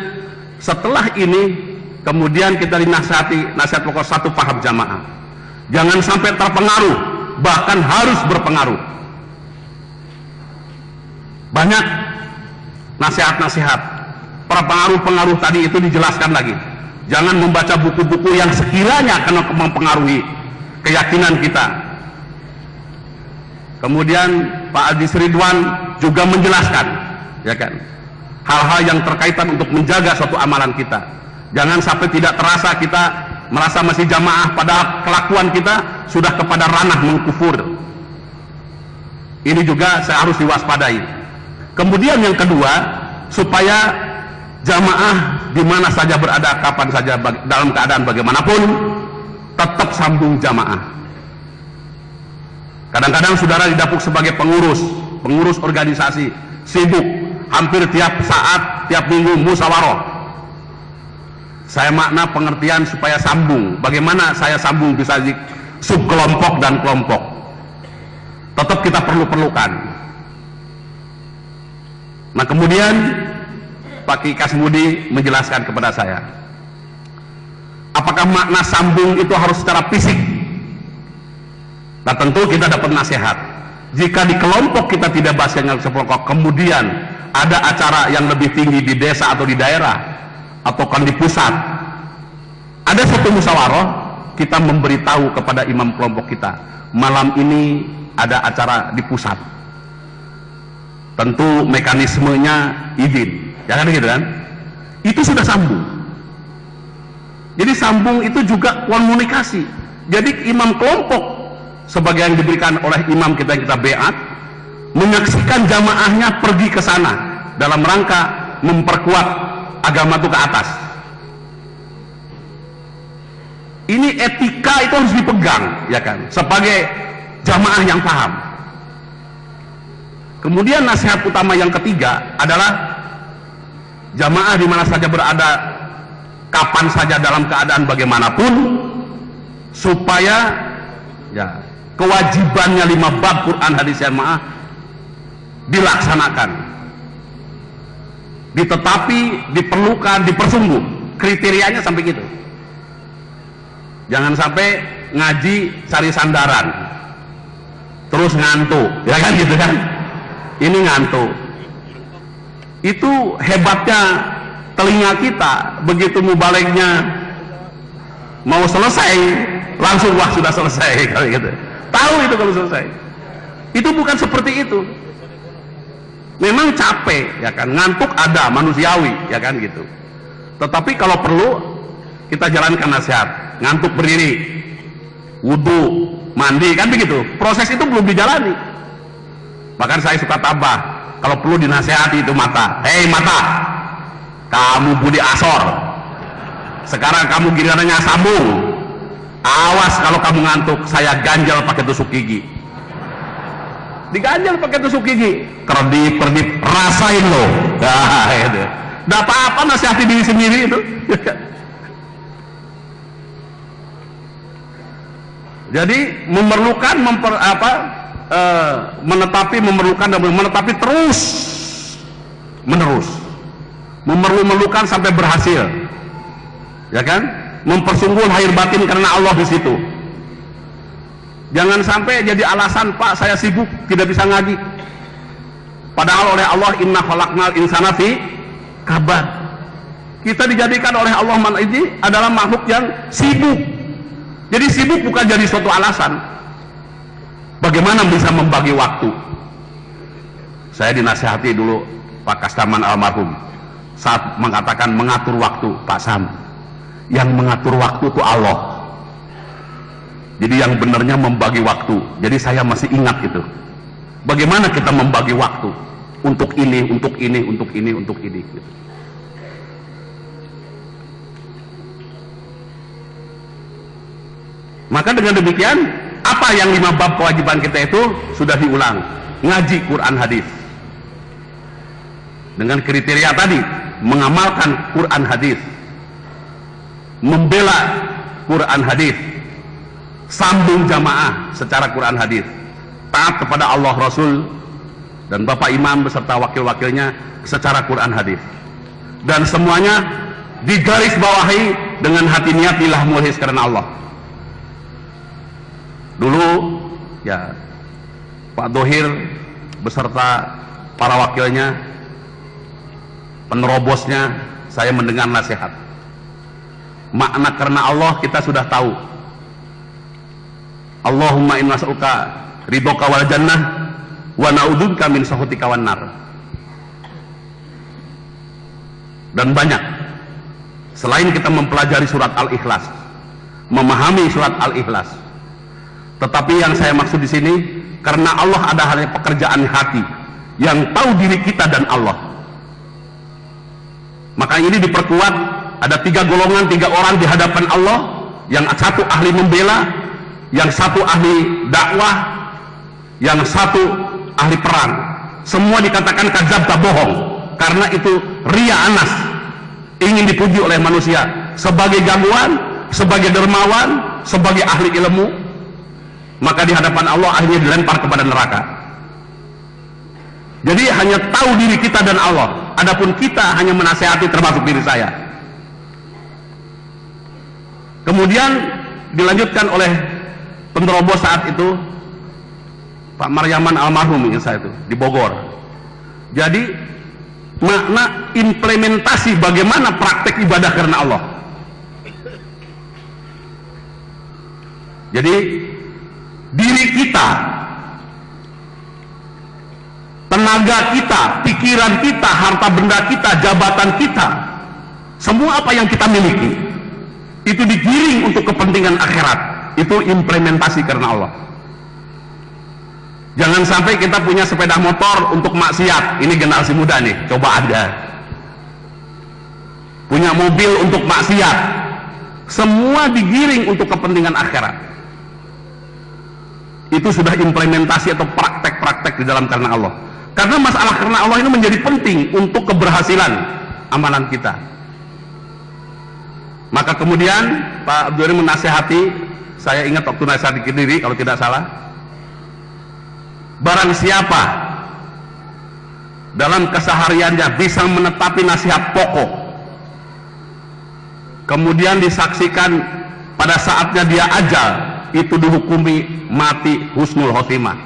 setelah ini kemudian kita dinasihati, nasihat pokok satu, paham jamaah. Jangan sampai terpengaruh, bahkan harus berpengaruh. Banyak nasihat-nasihat, pengaruh-pengaruh tadi itu dijelaskan lagi. Jangan membaca buku-buku yang sekiranya akan mempengaruhi keyakinan kita. Kemudian Pak Adi Ridwan juga menjelaskan, ya kan, hal-hal yang terkaitan untuk menjaga suatu amalan kita. Jangan sampai tidak terasa kita merasa masih jamaah, padahal kelakuan kita sudah kepada ranah mengkufur. Ini juga saya harus diwaspadai. Kemudian yang kedua, supaya jamaah di mana saja berada, kapan saja, dalam keadaan bagaimanapun, tetap sambung jamaah. Kadang-kadang saudara didapuk sebagai pengurus organisasi, sibuk, hampir tiap saat, tiap minggu musyawarah. Saya makna pengertian supaya sambung. Bagaimana saya sambung bisa di subkelompok dan kelompok? Tetap kita perlukan. Nah kemudian Pak Ki Kasmudi menjelaskan kepada saya, apakah makna sambung itu harus secara fisik? Nah tentu kita dapat nasihat. Jika di kelompok kita tidak bahas yang sepokok, kemudian ada acara yang lebih tinggi di desa atau di daerah, atau kan di pusat, ada satu musyawarah, kita memberitahu kepada imam kelompok kita, malam ini ada acara di pusat. Tentu mekanismenya izin, ya kan gitu kan? Itu sudah sambung. Jadi sambung itu juga komunikasi. Jadi imam kelompok sebagai yang diberikan oleh imam kita yang kita beat, menyaksikan jamaahnya pergi ke sana dalam rangka memperkuat agama itu ke atas. Ini etika itu harus dipegang, ya kan, sebagai jamaah yang paham. Kemudian nasihat utama yang ketiga adalah jamaah di mana saja berada, kapan saja, dalam keadaan bagaimanapun, supaya ya kewajibannya 5 bab Quran hadis jamaah dilaksanakan, ditetapi, diperlukan, dipersungguh. Kriterianya sampai gitu. Jangan sampai ngaji cari sandaran terus ngantuk, ya kan gitu kan. Ini ngantuk. Itu hebatnya telinga kita, begitu mubaliknya mau selesai langsung wah sudah selesai kalau gitu. Tahu itu kalau selesai. Itu bukan seperti itu. Memang capek, ya kan, ngantuk ada, manusiawi, ya kan gitu. Tetapi kalau perlu kita jalankan nasihat, ngantuk berdiri, wudhu, mandi, kan begitu. Proses itu belum dijalani. Bahkan saya suka tambah, kalau perlu dinasihati itu mata. Hei mata, kamu budi asor. Sekarang kamu gilirannya sambung. Awas kalau kamu ngantuk, saya ganjal pakai tusuk gigi. Diganjal pakai tusuk gigi, kerdip, rasain loh. Nah, itu. Nggak apa-apa nasihati diri sendiri itu. Jadi memerlukan menetapi, memerlukan dan menetapi terus menerus, memerlukan sampai berhasil, ya kan? Mempersungguh lahir batin karena Allah di situ. Jangan sampai jadi alasan, Pak saya sibuk tidak bisa ngaji, padahal oleh Allah inna khalaqnal insana fi kabad. Kita dijadikan oleh Allah ini adalah makhluk yang sibuk. Jadi sibuk bukan jadi suatu alasan. Bagaimana bisa membagi waktu? Saya dinasihati dulu Pak Kastaman almarhum saat mengatakan mengatur waktu, Pak Sam, yang mengatur waktu itu Allah. Jadi yang benarnya membagi waktu. Jadi saya masih ingat itu. Bagaimana kita membagi waktu untuk ini, untuk ini, untuk ini, untuk ini. Maka dengan demikian, apa yang 5 bab kewajiban kita itu sudah diulang. Ngaji Quran hadis. dengan kriteria tadi, mengamalkan Quran hadis, membela Quran hadis, sambung jamaah secara Quran hadis, taat kepada Allah Rasul dan Bapak Imam beserta wakil-wakilnya secara Quran hadis, dan semuanya digaris bawahi dengan hati niat lillah mukhlis karena Allah. Dulu ya Pak Dohir beserta para wakilnya, penerobosnya, saya mendengar nasihat. Makna karena Allah kita sudah tahu. Allahumma inna nas'aluka ridhoka wal jannah wa na'udzubika min sakhatika wan nar. Dan banyak. Selain kita mempelajari surat Al-Ikhlas, memahami surat Al-Ikhlas, tetapi yang saya maksud di sini, karena Allah ada halnya pekerjaan hati yang tahu diri kita dan Allah. Maka ini diperkuat, ada 3 golongan, 3 orang di hadapan Allah, yang satu ahli membela, yang satu ahli dakwah, yang satu ahli perang. Semua dikatakan kadzdzabta, bohong, karena itu riya anas, ingin dipuji oleh manusia sebagai jagoan, sebagai dermawan, sebagai ahli ilmu. Maka di hadapan Allah akhirnya dilempar kepada neraka. Jadi hanya tahu diri kita dan Allah, adapun kita hanya menasehati, termasuk diri saya. Kemudian dilanjutkan oleh penerobos saat itu, Pak Maryaman almarhum, ingat saya itu, di Bogor. Jadi makna implementasi bagaimana praktek ibadah karena Allah. Jadi diri kita, tenaga kita, pikiran kita, harta benda kita, jabatan kita, semua apa yang kita miliki itu digiring untuk kepentingan akhirat. Itu implementasi karena Allah. Jangan sampai kita punya sepeda motor untuk maksiat. Ini generasi muda nih, coba ada punya mobil untuk maksiat. Semua digiring untuk kepentingan akhirat. Itu sudah implementasi atau praktek-praktek di dalam karena Allah. Karena masalah karena Allah ini menjadi penting untuk keberhasilan amalan kita. Maka kemudian Pak Abdul menasehati, saya ingat waktu nasihat diri kalau tidak salah, barang siapa dalam kesehariannya bisa menetapi nasihat pokok, kemudian disaksikan pada saatnya dia ajal, itu dihukumi mati husnul khotimah.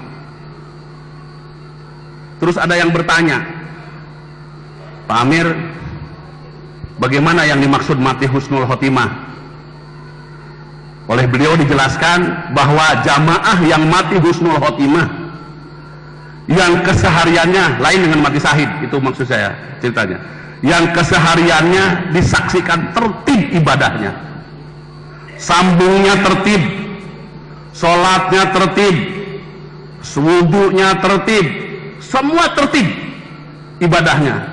Terus ada yang bertanya, Pak Amir, bagaimana yang dimaksud mati husnul khotimah? Oleh beliau dijelaskan bahwa jamaah yang mati husnul khotimah, yang kesehariannya lain dengan mati syahid, itu maksud saya ceritanya, yang kesehariannya disaksikan tertib ibadahnya, sambungnya tertib, sholatnya tertib, wudunya tertib, semua tertib ibadahnya,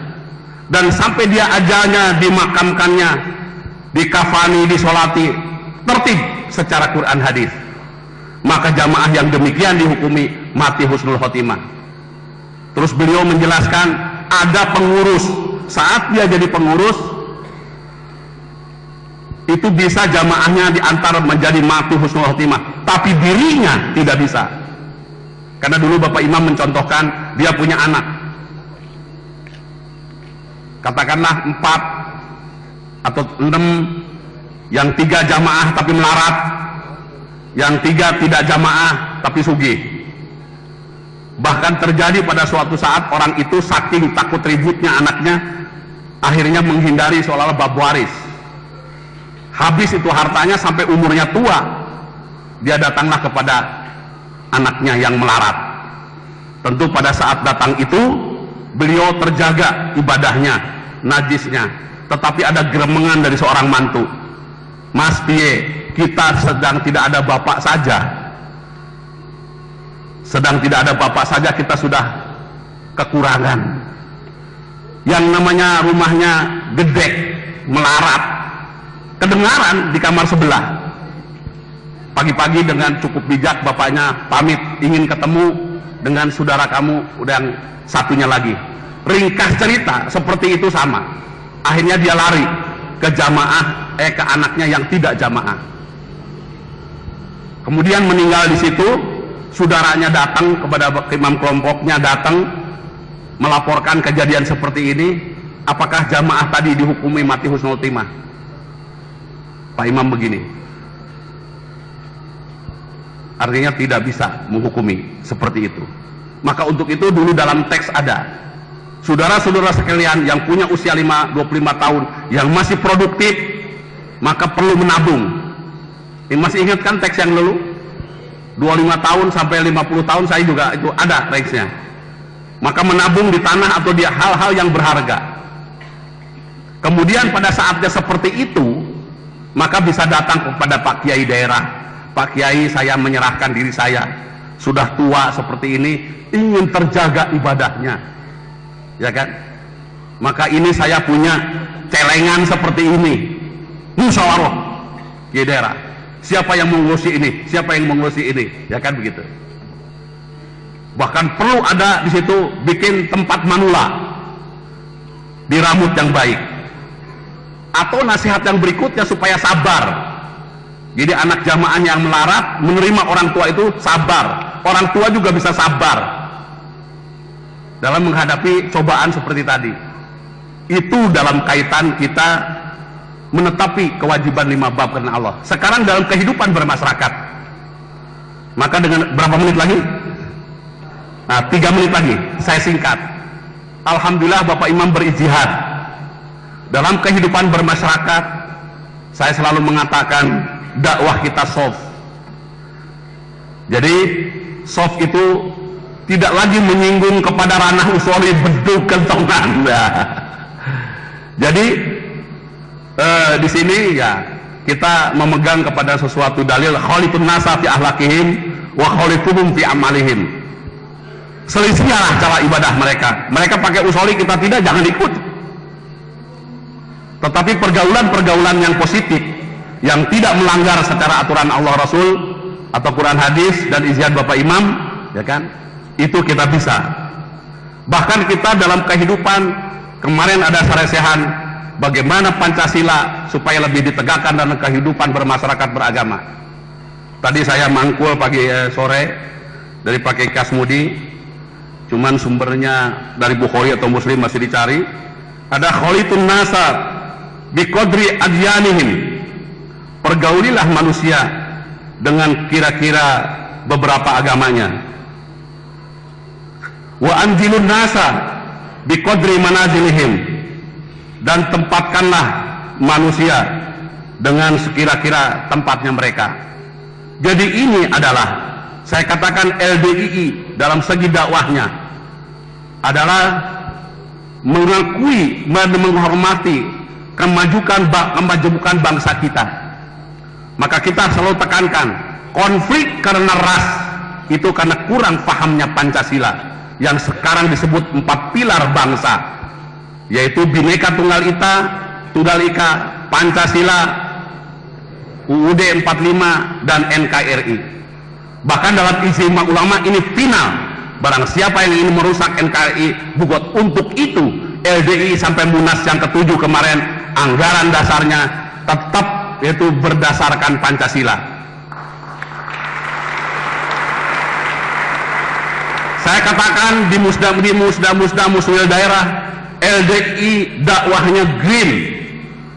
dan sampai dia ajalnya, dimakamkannya, dikafani, disolati, tertib secara Quran hadis, maka jamaah yang demikian dihukumi mati husnul khotimah. Terus beliau menjelaskan ada pengurus, saat dia jadi pengurus itu bisa jamaahnya diantar menjadi mati husnul khotimah, tapi dirinya tidak bisa. Karena dulu Bapak Imam mencontohkan, dia punya anak, katakanlah 4 atau 6, yang 3 jamaah tapi melarat, yang 3 tidak jamaah tapi sugih. Bahkan terjadi pada suatu saat orang itu saking takut ributnya anaknya, akhirnya menghindari seolah-olah bab waris. Habis itu hartanya sampai umurnya tua, dia datanglah kepada anaknya yang melarat. Tentu pada saat datang itu beliau terjaga ibadahnya, najisnya, tetapi ada geremengan dari seorang mantu. Mas piye, kita sedang tidak ada bapak saja, sedang tidak ada bapak saja kita sudah kekurangan. Yang namanya rumahnya gedek, melarat, kedengaran di kamar sebelah. Pagi-pagi dengan cukup bijak bapaknya pamit ingin ketemu dengan saudara kamu yang satunya lagi. ringkas cerita seperti itu sama. Akhirnya dia lari ke jamaah, ke anaknya yang tidak jamaah. Kemudian meninggal di situ. Saudaranya datang kepada imam kelompoknya, datang melaporkan kejadian seperti ini. Apakah jamaah tadi dihukumi mati husnul khotimah? Pak Imam begini, artinya tidak bisa menghukumi seperti itu. Maka untuk itu dulu dalam teks ada, saudara-saudara sekalian yang punya usia 25 tahun yang masih produktif, maka perlu menabung. Ini masih ingat kan teks yang lalu? 25 tahun sampai 50 tahun saya juga itu ada range-nya. Maka menabung di tanah atau di hal-hal yang berharga. Kemudian pada saatnya seperti itu, maka bisa datang kepada Pak Kiai daerah. Pak Kiai, saya menyerahkan diri saya, sudah tua seperti ini, ingin terjaga ibadahnya, ya kan? Maka ini saya punya celengan seperti ini, musyawarah Kiai daerah. Siapa yang mengurusi ini? Siapa yang mengurusi ini? Ya kan begitu. Bahkan perlu ada di situ bikin tempat manula di rambut yang baik. Atau nasihat yang berikutnya supaya sabar. Jadi anak jamaah yang melarat menerima orang tua itu sabar. Orang tua juga bisa sabar dalam menghadapi cobaan seperti tadi. Itu dalam kaitan kita menetapi kewajiban 5 bab karena Allah. Sekarang dalam kehidupan bermasyarakat, maka dengan berapa menit lagi? Nah, 3 menit lagi, saya singkat. Alhamdulillah Bapak Imam berijtihad. Dalam kehidupan bermasyarakat, saya selalu mengatakan dakwah kita soft. Jadi soft itu tidak lagi menyinggung kepada ranah usuli beduk kentongan. Jadi di sini ya kita memegang kepada sesuatu dalil khalifun nasa fi ahlakihim wa khalifuhum fi amalihim. Selisihlah cara ibadah mereka. Mereka pakai usuli, kita tidak, jangan ikut. Tetapi pergaulan-pergaulan yang positif, yang tidak melanggar secara aturan Allah Rasul atau Quran hadis dan ijtihad Bapak Imam, ya kan? Itu kita bisa. Bahkan kita dalam kehidupan kemarin ada saresehan bagaimana Pancasila supaya lebih ditegakkan dalam kehidupan bermasyarakat beragama. Tadi saya mangkul pagi sore dari Pak Kiai Kasmudi, cuman sumbernya dari Bukhari atau Muslim masih dicari. Ada kholitun nasa biqadri adyanihim, pergaulilah manusia dengan kira-kira beberapa agamanya. Wa anzilun nasa biqadri manazilihim, dan tempatkanlah manusia dengan sekira-kira tempatnya mereka. Jadi ini adalah, saya katakan LDII dalam segi dakwahnya adalah mengakui dan menghormati kemajukan bangsa kita. Maka kita selalu tekankan, konflik karena ras itu karena kurang pahamnya Pancasila yang sekarang disebut 4 pilar bangsa, yaitu Bhinneka Tunggal Ika, Pancasila, UUD 45 dan NKRI. Bahkan dalam ijma ulama ini final, barang siapa yang ingin merusak NKRI buat untuk itu LDI sampai Munas yang ke-7 kemarin anggaran dasarnya tetap yaitu berdasarkan Pancasila. Saya katakan di musda daerah, LDI dakwahnya green,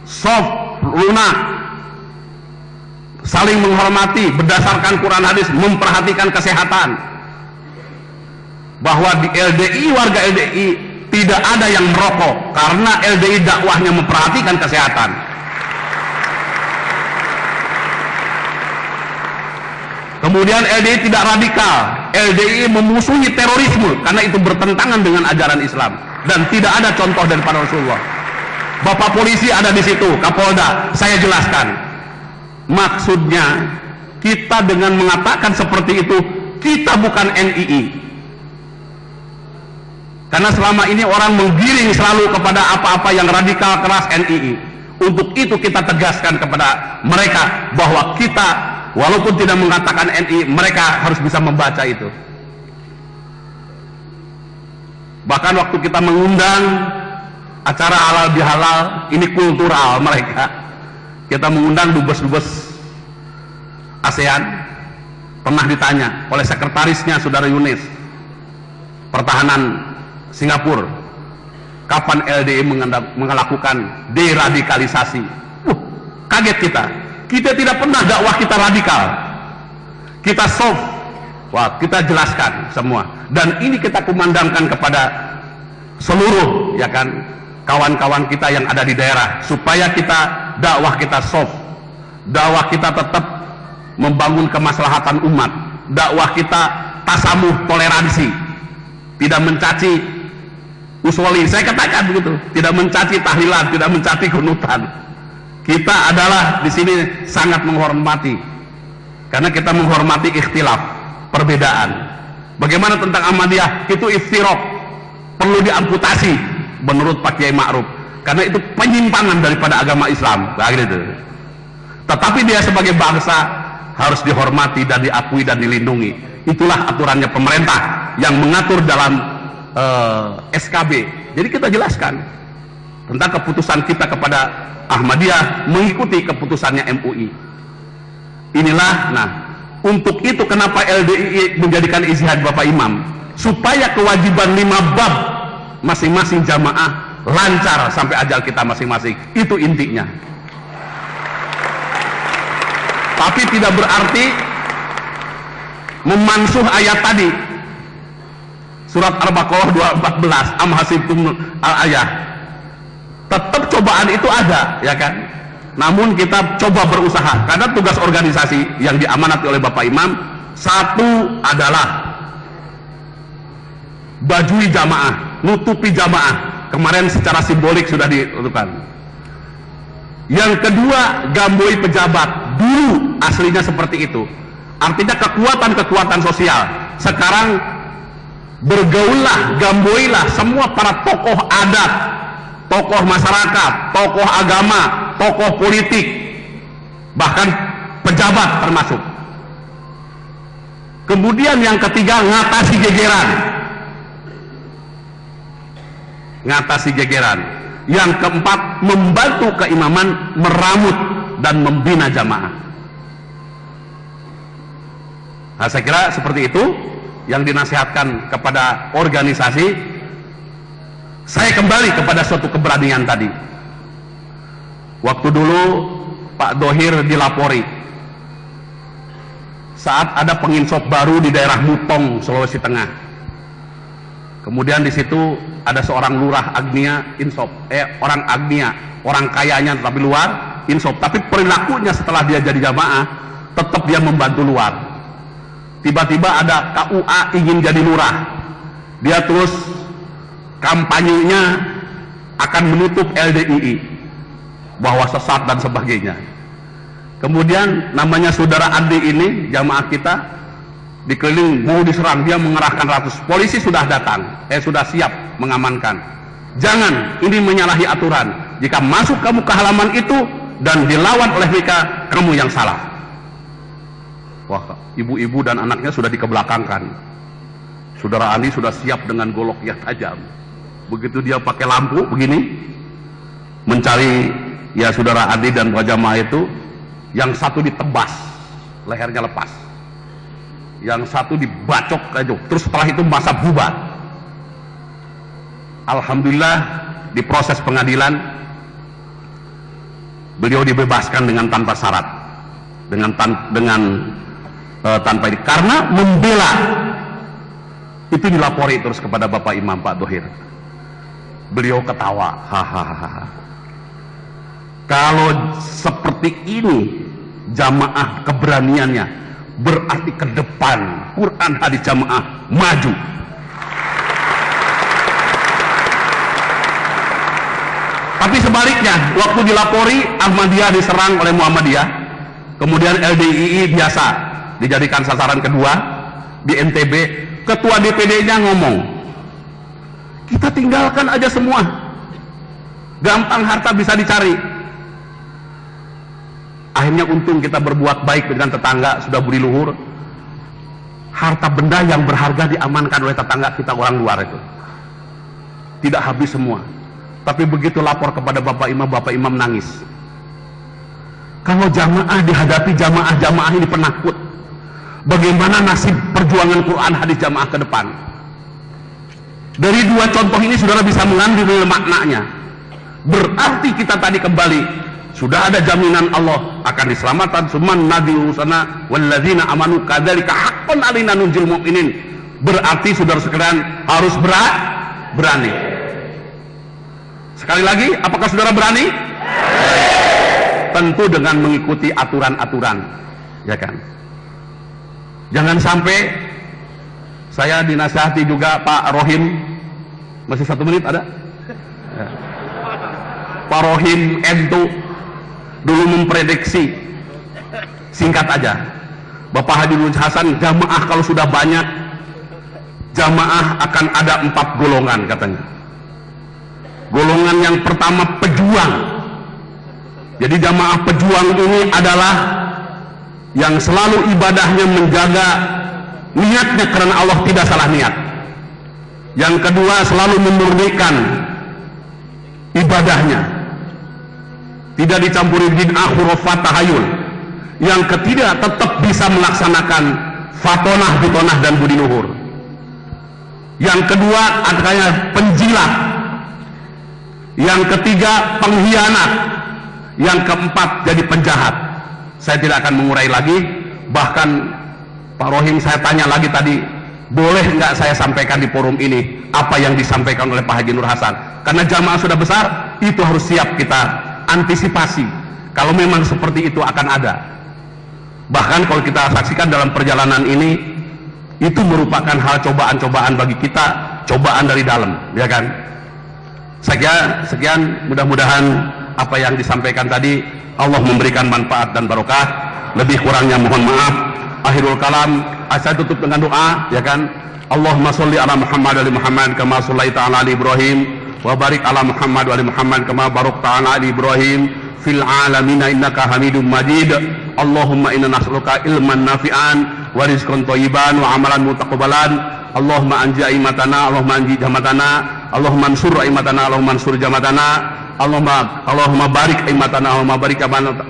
soft, lunak, saling menghormati berdasarkan Quran hadis, memperhatikan kesehatan. Bahwa di LDI, warga LDI tidak ada yang merokok karena LDI dakwahnya memperhatikan kesehatan. Kemudian LDI tidak radikal, LDI memusuhi terorisme karena itu bertentangan dengan ajaran Islam dan tidak ada contoh daripada Rasulullah. Bapak polisi ada di situ, Kapolda, saya jelaskan. Maksudnya kita dengan mengatakan seperti itu, kita bukan NII. Karena selama ini orang menggiring selalu kepada apa-apa yang radikal keras NII. Untuk itu kita tegaskan kepada mereka bahwa kita walaupun tidak mengatakan NII, mereka harus bisa membaca itu. Bahkan waktu kita mengundang acara halal bihalal, ini kultural mereka, kita mengundang dubes-dubes ASEAN, pernah ditanya oleh sekretarisnya Saudara Yunis Pertahanan Singapura, kapan LDI melakukan deradikalisasi? Kaget kita. Kita tidak pernah dakwah kita radikal. Kita soft. Wah, kita jelaskan semua. Dan ini kita kumandangkan kepada seluruh, ya kan, kawan-kawan kita yang ada di daerah, supaya kita dakwah kita soft. Dakwah kita tetap membangun kemaslahatan umat. Dakwah kita tasamuh, toleransi. Tidak mencaci usoli. Saya katakan begitu. Tidak mencaci tahlilan, tidak mencaci kunutan. Kita adalah di sini sangat menghormati, karena kita menghormati ikhtilaf, perbedaan. Bagaimana tentang Ahmadiyah? Itu iftiraq, perlu diamputasi menurut Pak Kiai Ma'ruf, karena itu penyimpangan daripada agama Islam. Gitu. Tetapi dia sebagai bangsa harus dihormati dan diakui dan dilindungi. Itulah aturannya pemerintah yang mengatur dalam SKB. Jadi kita jelaskan tentang keputusan kita kepada Ahmadiyah mengikuti keputusannya MUI. Inilah, nah, untuk itu kenapa LDII menjadikan ijtihad Bapak Imam, supaya kewajiban 5 bab masing-masing jamaah lancar sampai ajal kita masing-masing. Itu intinya. Tapi tidak berarti memansuh ayat tadi, surat Al-Baqarah 214, am hasibtum al-ayah. Tetap cobaan itu ada, ya kan? Namun kita coba berusaha, karena tugas organisasi yang diamanati oleh Bapak Imam, satu adalah bajui jamaah, nutupi jamaah. Kemarin secara simbolik sudah dilakukan. Yang kedua, gamboi pejabat. Dulu aslinya seperti itu. Artinya kekuatan-kekuatan sosial. Sekarang bergaullah, gamboilah semua para tokoh adat, tokoh masyarakat, tokoh agama, tokoh politik, bahkan pejabat termasuk. Kemudian yang ketiga, ngatasi gegeran. Ngatasi gegeran. Yang keempat, membantu keimaman meramut dan membina jamaah. Nah, saya kira seperti itu yang dinasihatkan kepada organisasi. Saya kembali kepada suatu keberanian tadi. Waktu dulu Pak Dohir dilapori saat ada penginsop baru di daerah Mutong, Sulawesi Tengah. Kemudian di situ ada seorang lurah Agnia insop, orang Agnia, orang kayanya tapi luar insop. Tapi perilakunya setelah dia jadi jamaah tetap dia membantu luar. Tiba-tiba ada KUA ingin jadi lurah, dia terus kampanyenya akan menutup LDII bahwa sesat dan sebagainya. Kemudian namanya saudara Andi ini, jamaah kita dikeliling mau diserang, dia mengerahkan ratus polisi, sudah datang, sudah siap mengamankan. Jangan, ini menyalahi aturan. Jika masuk kamu ke halaman itu dan dilawan oleh mereka, kamu yang salah. Wah, ibu-ibu dan anaknya sudah dikebelakangkan. Saudara Andi sudah siap dengan golok yang tajam. Begitu dia pakai lampu begini mencari ya saudara Andi dan jamaah itu, yang satu ditebas, lehernya lepas, yang satu dibacok aja. Terus setelah itu masa bubar. Alhamdulillah di proses pengadilan beliau dibebaskan dengan tanpa syarat, tanpa ini, karena membela. Itu dilapori terus kepada Bapak Imam Pak Dohir. Beliau ketawa, hahaha. Kalau seperti ini jamaah keberaniannya, berarti ke depan Quran hadis jamaah maju. Tapi sebaliknya, waktu dilapori Ahmadiyah diserang oleh Muhammadiyah, kemudian LDII biasa dijadikan sasaran kedua di NTB, ketua DPD-nya ngomong, kita tinggalkan aja semua, gampang harta bisa dicari. Akhirnya untung kita berbuat baik dengan tetangga, sudah beri luhur, harta benda yang berharga diamankan oleh tetangga kita orang luar itu. tidak habis semua. Tapi begitu lapor kepada Bapak Imam nangis. Kalau jamaah dihadapi jamaah ini penakut, bagaimana nasib perjuangan Quran hadis jamaah ke depan? Dari dua contoh ini saudara bisa mengambil maknanya. Berarti kita tadi kembali, sudah ada jaminan Allah akan diselamatkan. Suman nabi usana walladzina amanu kadzalika haqqan alaina nunjil mu'minin. Berarti saudara sekalian harus berani. Sekali lagi, apakah saudara berani? Tentu dengan mengikuti aturan-aturan, ya kan? Jangan sampai saya dinasihati juga Pak Rohim, masih 1 menit ada? Ya. Pak Rohim Entu dulu memprediksi, singkat aja, Bapak Haji Nur Hasan, jamaah kalau sudah banyak, jamaah akan ada 4 golongan katanya. Golongan yang pertama pejuang. Jadi jamaah pejuang ini adalah yang selalu ibadahnya menjaga niatnya karena Allah, tidak salah niat. Yang kedua selalu memurnikan ibadahnya, tidak dicampuri bid'ah, khurafat, tahayul. Yang ketiga tetap bisa melaksanakan fatonah, bitonah dan budi luhur. Yang kedua adanya penjilat. Yang ketiga pengkhianat. Yang keempat jadi penjahat. Saya tidak akan mengurai lagi. Bahkan Pak Rohim saya tanya lagi tadi, boleh nggak saya sampaikan di forum ini apa yang disampaikan oleh Pak Haji Nur Hasan? Karena jamaah sudah besar, itu harus siap kita antisipasi kalau memang seperti itu akan ada. Bahkan kalau kita saksikan dalam perjalanan ini, itu merupakan hal cobaan-cobaan bagi kita, cobaan dari dalam, ya kan? Sekian, mudah-mudahan apa yang disampaikan tadi Allah memberikan manfaat dan barokah. Lebih kurangnya mohon maaf. Akhirul kalam, saya tutup dengan doa, ya kan? Allahumma sholli ala Muhammad wa ali Muhammad kama shallaita ala ali Ibrahim wa barik ala Muhammad wa ali Muhammad kama barakta ala ali Ibrahim fil alamin innaka Hamidum Majid. Allahumma inna nas'aluka ilman nafi'an wa rizqan thayyiban wa amalan mutaqabbalan. Allahumma anji aimatana, Allahumma anji jamatana, Allahumma ansur aimatana, Allahumma ansur jamatana, Allahumma barik aimatana, Allahumma barik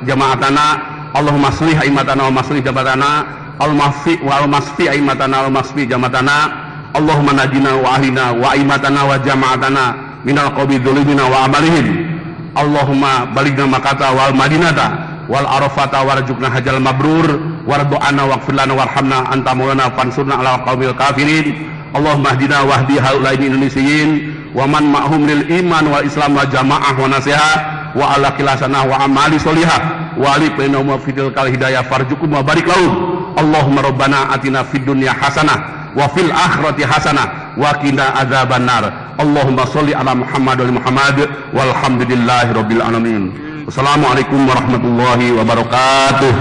jamaatana, Allahumma aslih aimatana, Allahumma aslih jamatana, Allahumma asfi aimatana, Allahumma asfi jamatana, Allahumma najina wa ahlina wa aimatana wa jamaatana minal qawmi dhulimina wa amalihim. Allahumma balighna makata wal madinata wal arafata warjukna hajal mabrur wardu'ana waghfir lana warhamna anta maulana fansurna ala qaumil kafirin. Allahumma hdina wahdi haulaini indonesiyin wa man ma'hum lil iman wal islam wa jamaah wa nasiha wa ala kilasana wa amali solihah wa ali bainahum fidil kal hidayah farjukum wa barik lahum. Allahumma rabbana atina fid dunya hasanah wa fil akhirati hasanah wa qina adzabannar. Allahumma sholli ala Muhammad wa Muhammad walhamdulillahi rabbil alamin. Wassalamualaikum warahmatullahi wabarakatuh.